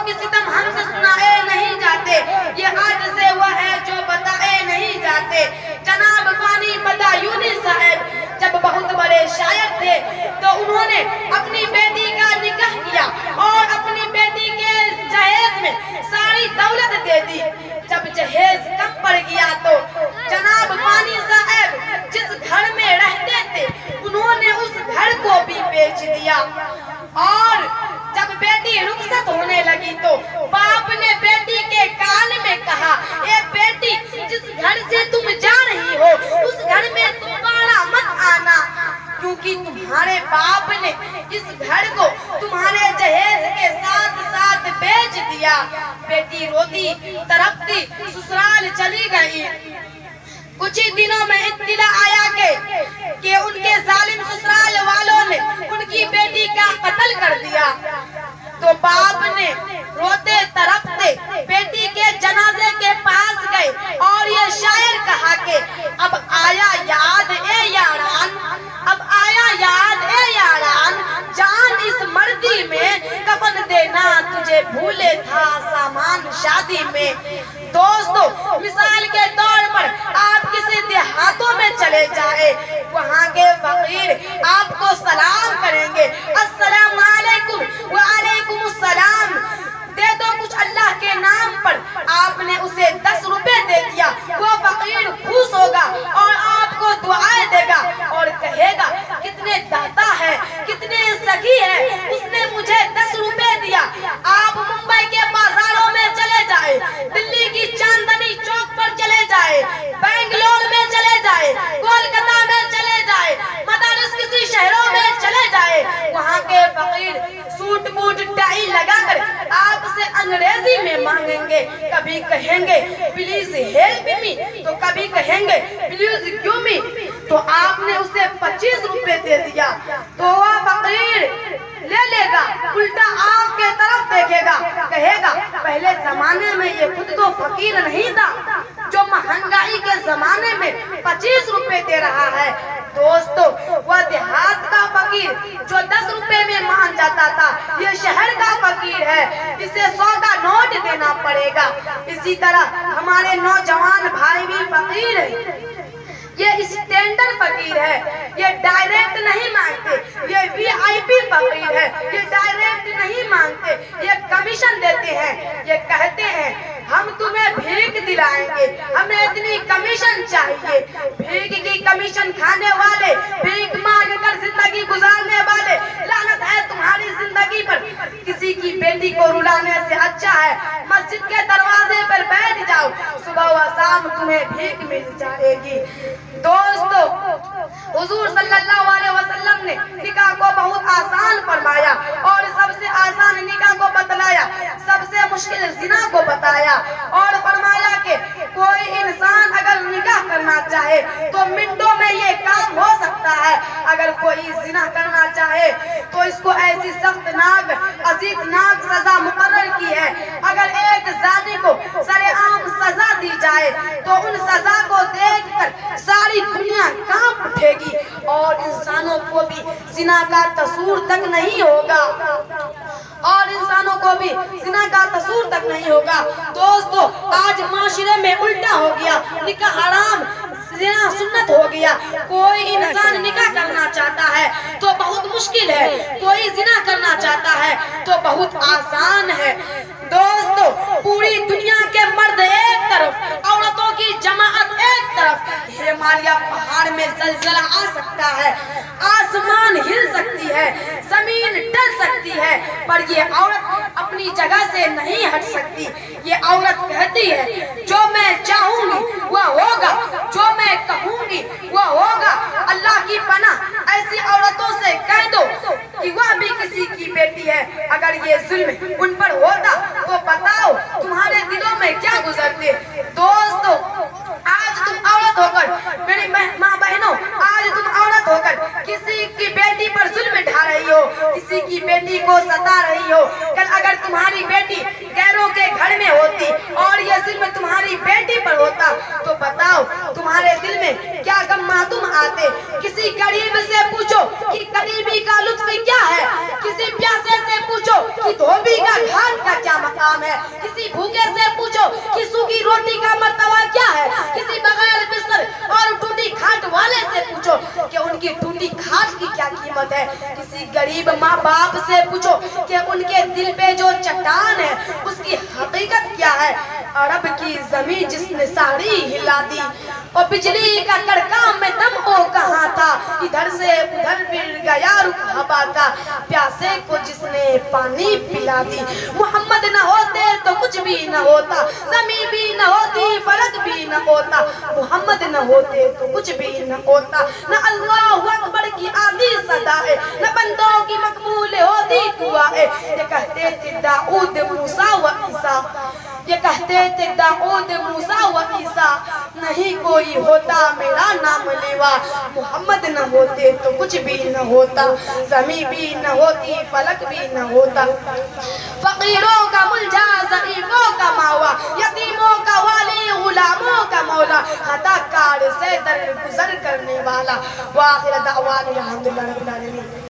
की सितम हमसे सुनाए नहीं जाते, ये आज से वो है जो बताए नहीं जाते। जनाब वानी बदायूनी साहब जब बहुत बड़े शायर थे तो उन्होंने अपनी बेटी का निकाह किया और अपनी बेटी के जहेज में सारी दौलत दे दी। जब जहेज कम पड़ गया तो जनाब वानी साहब जिस घर में रहते थे उन्होंने उस घर को भी बेच दिया। और जब बेटी रुखसत होने लगी तो बाप ने बेटी के कान में कहा, ए बेटी, जिस घर से तुम जा रही हो उस घर में दोबारा मत आना, क्योंकि तुम्हारे बाप ने इस घर को तुम्हारे जहेज के साथ साथ बेच दिया। बेटी रोती तड़पती ससुराल चली गई। कुछ ही दिनों में इत्तिला आया कि उनके जालिम ससुराल वालों ने उनकी बेटी का कत्ल कर दिया। तो बाप ने रोते तड़पते बेटी के जनाजे के पास गए और ये शायर कहा कि अब आया याद ए यारान, अब आया याद ए यारान, जान इस मर्दी में, कफन देना तुझे भूले था सामान शादी में। दोस्तों, मिसाल के तौर पर आप किसी देहातों में चले जाए, वहाँ के फकीर आपको सलाम करेंगे, अस्सलाम वालेकुम व अलैकुम अस्सलाम, दे दो कुछ अल्लाह के नाम पर। आपने उसे 10 रुपए दे दिया, वो फकीर खुश होगा और आपको दुआएं देगा और कहेगा कितने दाता है, कितने सखी है, उसने मुझे 10 रुपए दिया। आप मुंबई के बाजारों में चले जाए, दिल्ली की चांदनी चौक पर चले जाए, बेंगलोर में चले जाए, कोलकाता में चले जाए, मदारिस किसी शहरों में चले जाए, वहाँ के फकीर सूट बूट टाई लगाकर आपसे अंग्रेजी में मांगेंगे। कभी कहेंगे प्लीज हेल्प मी, तो कभी कहेंगे प्लीज गिव मी। तो आपने उसे 25 रुपए दे दिया तो वह फकीर ले लेगा, उल्टा आपके तरफ देखेगा, कहेगा पहले जमाने में ये खुद तो फकीर नहीं था जो महंगाई के जमाने में 25 रुपए दे रहा है। दोस्तों, वह देहात का फकीर जो 10 रुपए में मान जाता था, ये शहर का फकीर है, इसे 100 का नोट देना पड़ेगा। इसी तरह हमारे नौजवान भाई भी फकीर है, ये स्टैंडर्ड फकीर है, ये डायरेक्ट नहीं मांगते, ये वीआईपी फकीर है, ये डायरेक्ट नहीं मांगते, ये कमीशन देते हैं, ये कहते हैं हम तुम्हें भीख दिलाएंगे, हमें इतनी कमीशन चाहिए। भीख की कमीशन खाने वाले, भीख मांग कर जिंदगी गुजारने वाले, लानत है तुम्हारी जिंदगी पर। किसी की बेटी को रुलाने से अच्छा है मस्जिद के दरवाजे पर बैठ जाओ, सुबह व शाम तुम्हें भीख मिल जाएगी। दोस्तों, हुजूर सल्लल्लाहु अलैहि वसल्लम ने निकाह को बहुत आसान फरमाया और सबसे आसान निकाह को बतलाया, सबसे मुश्किल जिना को बताया और फरमाया कि कोई इंसान अगर निकाह करना चाहे तो मिनटों में ये काम हो सकता है। अगर कोई जिना करना चाहे तो इसको ऐसी सख्तनाक अजीबनाक सजा मुकर्रर की है। अगर एक जानी को सरेआम सजा दी जाए तो उन सजा को देखकर सारी दुनिया कांप उठेगी और इंसानों को भी जिना का तसूर तक नहीं होगा, और इंसानों को भी जिना का तसूर तक नहीं होगा। दोस्तों, आज माशरे में उल्टा हो गया, निकाह हराम, जिना सुन्नत हो गया। कोई इंसान निकाह करना चाहता है तो बहुत मुश्किल है, कोई जिना करना चाहता है तो बहुत आसान है। दोस्तों, पूरी दुनिया के मर्द एक तरफ, औरतों की जमाअत एक तरफ, हिमालय पहाड़ में जलजला आ सकता है, आसमान हिल सकती है, जमीन डर सकती है, पर ये औरत अपनी जगह से नहीं हट सकती। ये औरत कहती है जो मैं चाहूंगी वह होगा, जो मैं कहूंगी वह होगा। अल्लाह की पनाह ऐसी औरतों से कह दो कि वह भी किसी की बेटी है। अगर ये जुल्म उन पर होता तो बताओ तुम्हारे दिलों में क्या गुजरते। दोस्तों, आज तुम औरत होकर, मेरी माँ बहनों, आज तुम औरत होकर किसी की बेटी पर जुल्म ढा रही हो, किसी की बेटी को सता रही हो। कल अगर तुम्हारी बेटी गैरों के घर में होती और ये जुल्म तुम्हारी बेटी पर होता तो बताओ तुम्हारे दिल में क्या गम मातूम आते। किसी गरीब से पूछो कि गरीबी का लुत्फ क्या है, किसी प्यासे से पूछो कि धोबी का घाट का क्या मकाम है। किसी भूखे से पूछो कि सूखी रोटी का मर्तबा क्या है। किसी बगैर बिस्तर और टूटी खाट वाले से पूछो कि उनकी टूटी खाट की क्या कीमत है। किसी गरीब माँ बाप से पूछो कि उनके दिल पे जो चट्टान है उसकी हकीकत क्या है। अरब की जमीन जिसने सारी हिला दी और बिजली का कड़का में दम हो कहाँ था। इधर से उधर फिर गया रुख हवा का, प्यासे को जिसने पानी पिला दी। मोहम्मद न होते तो कुछ भी न होता, ज़मीं भी न होती, फलक भी न होता। मोहम्मद न होते तो कुछ भी न होता। न अल्लाहु अकबर की आधी सदा है, न बंदों की मकबूल होती दुआ है। ये कहते थे दाऊद मूसा व ईसा, ये कहते थे दाऊद मूसा व ईसा, नहीं कोई होता मेरा नाम लेवा। मोहम्मद न होते तो कुछ भी न होता, ज़मीं भी न होती, फलक भी न होता। फकीरों का मुल्जा, ज़ईफ़ों का मावा, यतीमों का वाली, गुलामों का मौला, खताकार से दरगुजर करने वाला। व आखिर दावाना अल्हम्दुलिल्लाहि रब्बिल आलमीन।